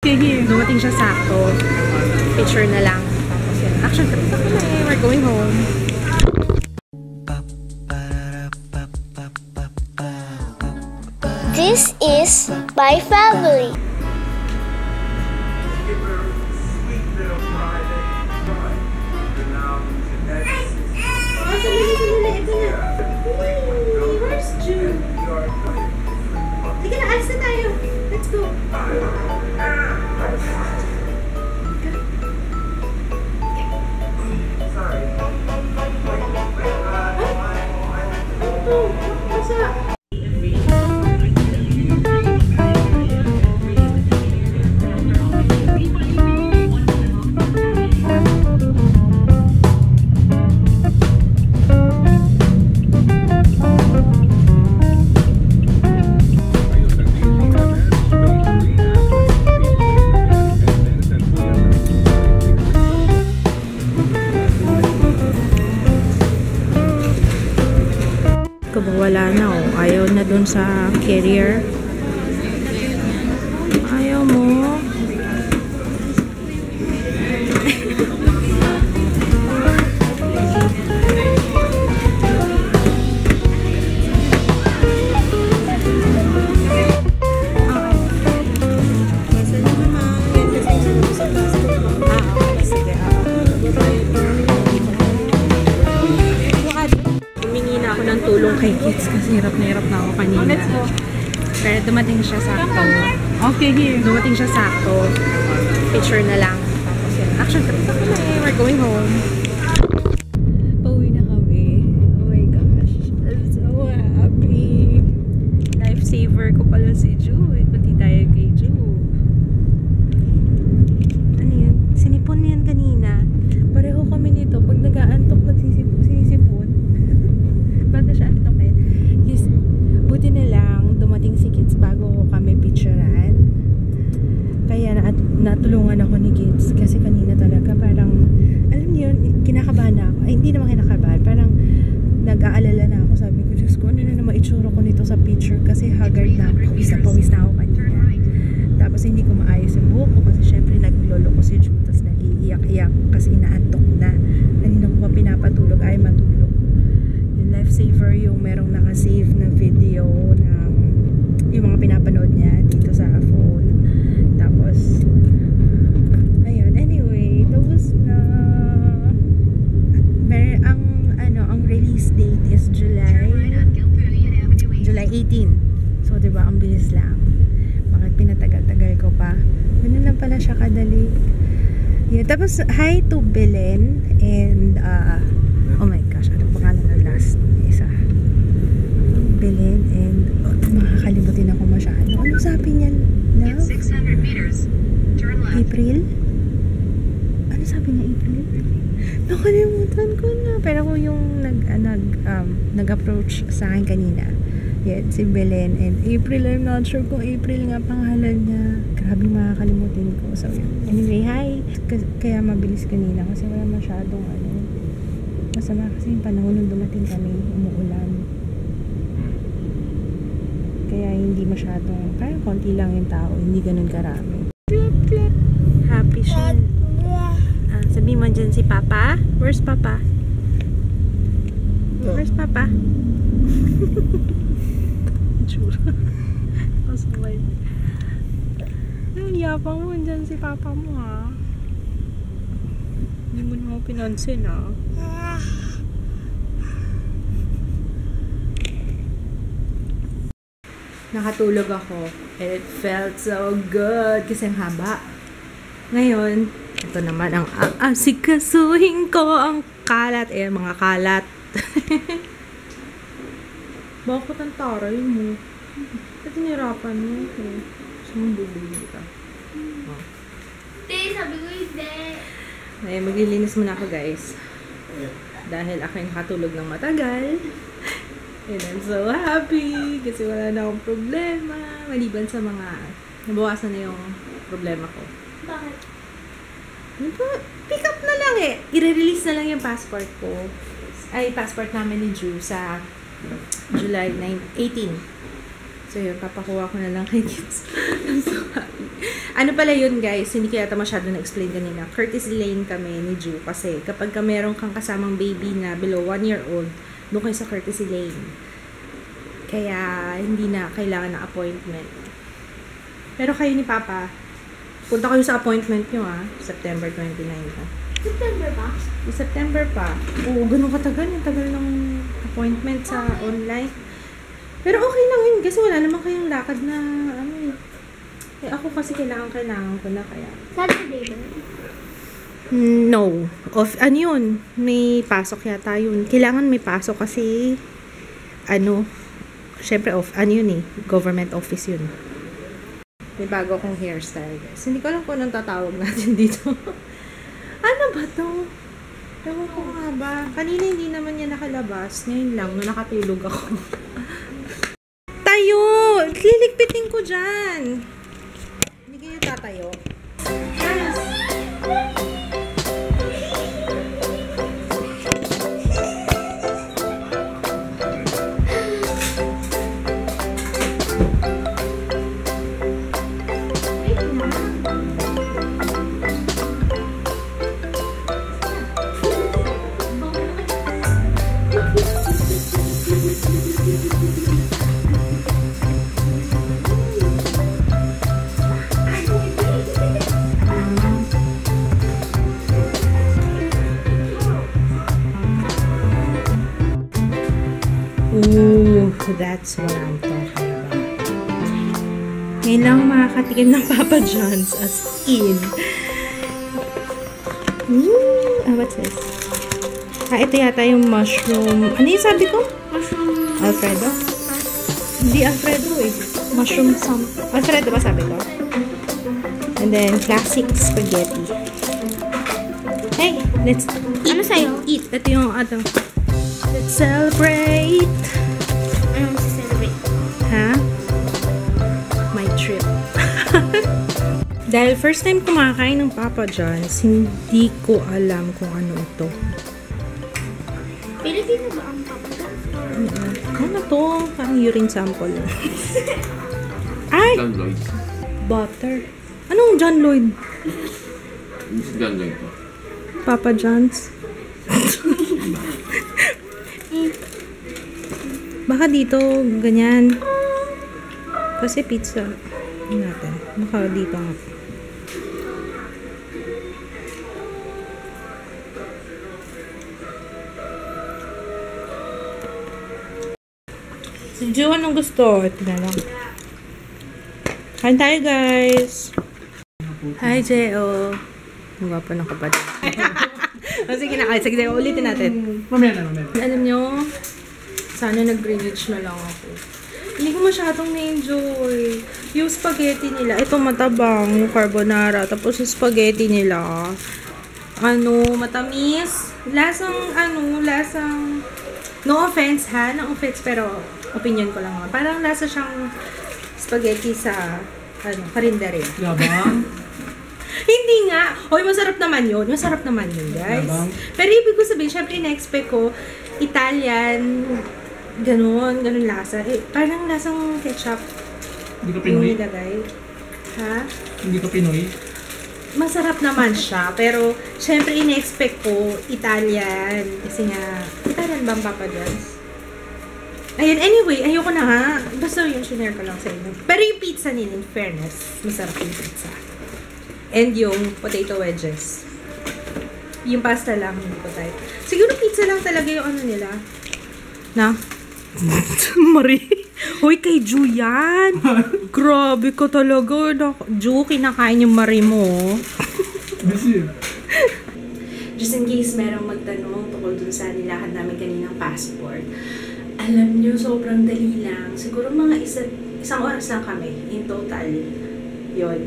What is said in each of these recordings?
Okay, here. Dumating siya sakto. Picture na lang. Tapos yun. Actually, tapos ako na eh. We're going home. This is my family. Where's June? Sige na, alis na tayo. Let's go. Wala na oh. Ayaw na dun sa carrier. Ayaw mo. Tulong kay kids kasi hirap na ako kanina. Pero dumating siya sakto. Okay, here. Dumating siya sakto. Picture na lang. Tapos yun. Actually, tapos ako na eh. We're going home. Pauwi na kami. Oh my gosh. I'm so happy. Lifesaver ko pala si Ju. Pati tayo kay Ju. Ano yun? Sinipon na yan kanina. Pareho kami nito. Pag nag-aantok, nagsisipon. Bago siya antokin. Yes, buti na lang dumating si Kids bago kami picturean. Kaya natulungan ako ni Kids kasi kanina talaga parang, alam niyo yun, kinakabahan na ako. Ay, hindi naman kinakabahan. Parang nag-aalala na ako. Sabi ko, Diyos ko, ano na naman itsura ko nito sa picture kasi haggard na ako. Pawis na ako kanina. Tapos hindi ko maayos yung buhok ko kasi syempre naglolo ko si Jude. Tapos nag-iiyak-iyak kasi inaantok na. Kanina ko pa pinapatulog ay matulog. Lifesaver yung merong nakasave na video ng yung mga pinapanood niya dito sa phone. Tapos ayun, anyway, tapos na ang release date is July 18. So diba, ang bilis lang. Bakit pinatagal-tagal ko pa? Ganun lang pala siya kadali. Yeah, tapos hi to Belen and oh my gosh, ano pangalan ng last isa? Belen and makakalimutin ako masyado. Ano sabi niya? Love? 600 meters. Turn left. April? Ano sabi niya, April? Nakalimutan ko na. Pero ako yung nag-approach sa akin kanina. Yeah, si Belen and April. I'm not sure kung April nga pangalan niya. Grabe makakalimutin ko. So anyway, hi. Kaya mabilis kanina kasi wala masyadong masama kasi yung panahon nung dumating kami, umuulan. Kaya hindi masyadong, parang konti lang yung tao, hindi ganun karami. Happy siya. Sabihin mo dyan si Papa. Where's Papa? Where's Papa? Tsura. Kasabay. Ang yapang mo dyan si Papa mo ha. Hindi mo naman pinansin ha. Nakatulog ako. It felt so good kasi ang haba. Ngayon, ito naman ang asikasuhin ko ang kalat. Mga kalat. Bakit ang taray mo? Ba't nirapan mo? Gusto mong bubuli ka? Hindi, sabi ko hindi. Ay, maglilinis muna ako guys. Dahil ako yung nakatulog ng matagal. And I'm so happy kasi wala na akong problema. Maliban sa mga nabawasan na yung problema ko. Bakit? Pick up na lang eh. I-release na lang yung passport ko. Ay, passport namin ni Ju sa July 18. So yun, papakuha ko na lang kay kids. I'm so happy. Ano pala yun guys, hindi kaya ito masyado na-explain kanina. Courtesy Lane kami ni Ju kasi kapag ka meron kang kasamang baby na below 1 year old, doon kayo sa Courtesy Lane. Kaya hindi na kailangan ng appointment. Pero kayo ni Papa, punta kayo sa appointment nyo September 29 pa. September ba? September pa. Oo, ganun katagal. Yung tagal ng appointment sa online. Pero okay lang yun kasi wala naman kayong lakad na ako kasi kailangan ko na kaya. Saturday ba? No. Ano yun? May pasok yata yun. Kailangan may pasok kasi syempre yun government office yun. May bago akong hairstyle guys. Hindi ko alam kung anong tatawag natin dito. Ano ba to? Ewan ko nga ba. Kanina hindi naman niya nakalabas. Ngayon lang, nung nakatulog ako. Tayo! Liligpitin ko dyan! Hindi kayo tatayo. Yes! Ooh, that's what I'm talking about. Ngayon lang makakatikim ng Papa John's as in. What's this? Ito yata yung mushroom. Ano yung sabi ko? Mushroom. Alfredo? Hindi Alfredo Mushroom Alfredo ba sabi ko? And then, classic spaghetti. Hey, let's eat. Ano sa'yo? Eat. Ito yung let's celebrate. Anong celebrate? Ha? My trip. Dahil first time kumakain ng Papa John's, hindi ko alam kung ano ito. Pilipino ba ang Papa John's? Ano to? Parang urine sample. Ay! John Lloyd. Butter. Anong John Lloyd? John Lloyd to. Papa John's. Baka dito, ganyan. Kasi pizza natin. Baka dito nga. Si Ju, anong gusto? Ito na lang. Kain tayo, guys. Hi, Jeo. Ang gwapo ng kapatid. Sige na, sige, ulitin natin. Mamaya. Alam nyo, sana nag-Greenwich na lang ako. Hindi ko masyadong na-enjoy. Yung spaghetti nila, ito matabang, yung carbonara. Tapos yung spaghetti nila, matamis. Lasang, no offense ha, no offense, pero opinion ko lang naman. Parang lasa siyang spaghetti sa, karinderya. Yabang. Hindi nga. Hoy, masarap naman yun. Masarap naman yun, guys. Yabang. Pero ibig ko sabihin, syempre, na-expect ko, Italian, ganun lasa. Parang lasang ketchup Hindi ka yung Pinoy? nilagay. Ha? Hindi ka Pinoy? Masarap naman siya, pero syempre, ina-expect ko, Italian. Kasi nga, Italian ba ang Papa John's? Ayun, anyway, ayoko na nga. Basta yung shinare ko lang sa inyo. Pero yung pizza nila, in fairness, masarap yung pizza. And yung potato wedges. Yung pasta lang, hindi ko type. Siguro pizza lang talaga yung nila. Na? Marie. Hoy, kay Ju yan. Grabe ko talaga. Ju, kinakain yung Marie mo. Busy. Just in case merong magtanong tungkol dun sa nilakad namin kaninang passport. Alam nyo, sobrang dali lang. Siguro mga isang oras lang kami in total. Yun.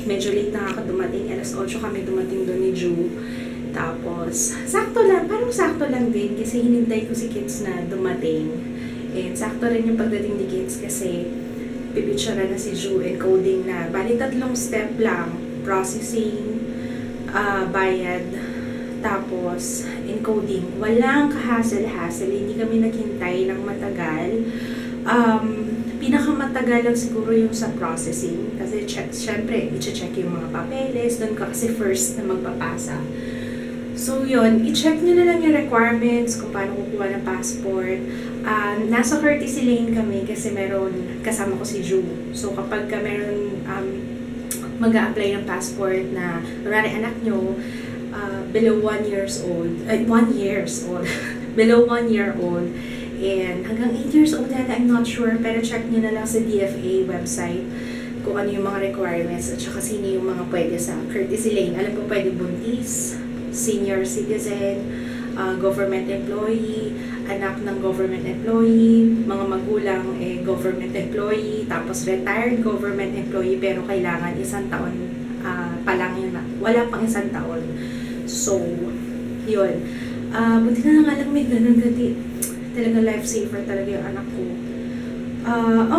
Medyo late na ako dumating. Alas 8 kami dumating doon ni Ju. Tapos, sakto lang. Parang sakto lang din. Kasi hinintay ko si Kids na dumating. And sakto rin yung pagdating ni Kids kasi pipicture na si Ju, encoding na. Bali, 3 step lang. Processing, bayad, tapos encoding. Walang kahasel-hasel. Hindi kami naghintay ng matagal. pinakamatagal lang siguro yung sa processing. Kasi syempre, i-check yung mga papeles. Doon ka kasi first na magpapasa. So yun, i-check nyo na lang yung requirements kung paano kukuha ng passport. Nasa courtesy lane kami kasi meron, kasama ko si Ju. So kapag ka meron mag-a-apply ng passport na kunwari anak nyo, below 1 years old, 1 years old, below 1 year old, and hanggang 8 years old yata, I'm not sure, pero check nyo na lang sa DFA website kung ano yung mga requirements at saka sino yung mga pwede sa courtesy lane. Alam ko pwede buntis, senior citizen, government employee, anak ng government employee, mga magulang government employee, tapos retired government employee pero kailangan 1 taon pa lang yun, wala pang 1 taon. So, yun. Buti na nga lang may ganun gati. Talaga lifesaver talaga yung anak ko.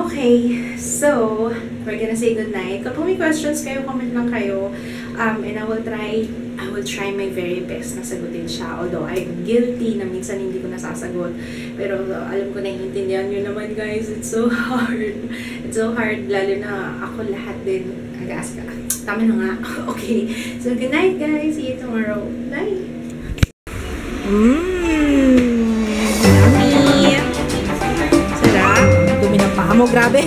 Okay, so, we're gonna say goodnight. Kapag may questions kayo, comment lang kayo. And I will try my very best na sagutin siya. Although I'm guilty na minsan hindi ko nasasagot. Pero alam ko naiintindihan nyo naman guys. It's so hard. It's so hard. Lalo na ako lahat din. Nag-ask ka. Tama na nga. Okay. So good night guys. See you tomorrow. Bye! Yummy! Sarap! Dumi ng paa mo. Grabe!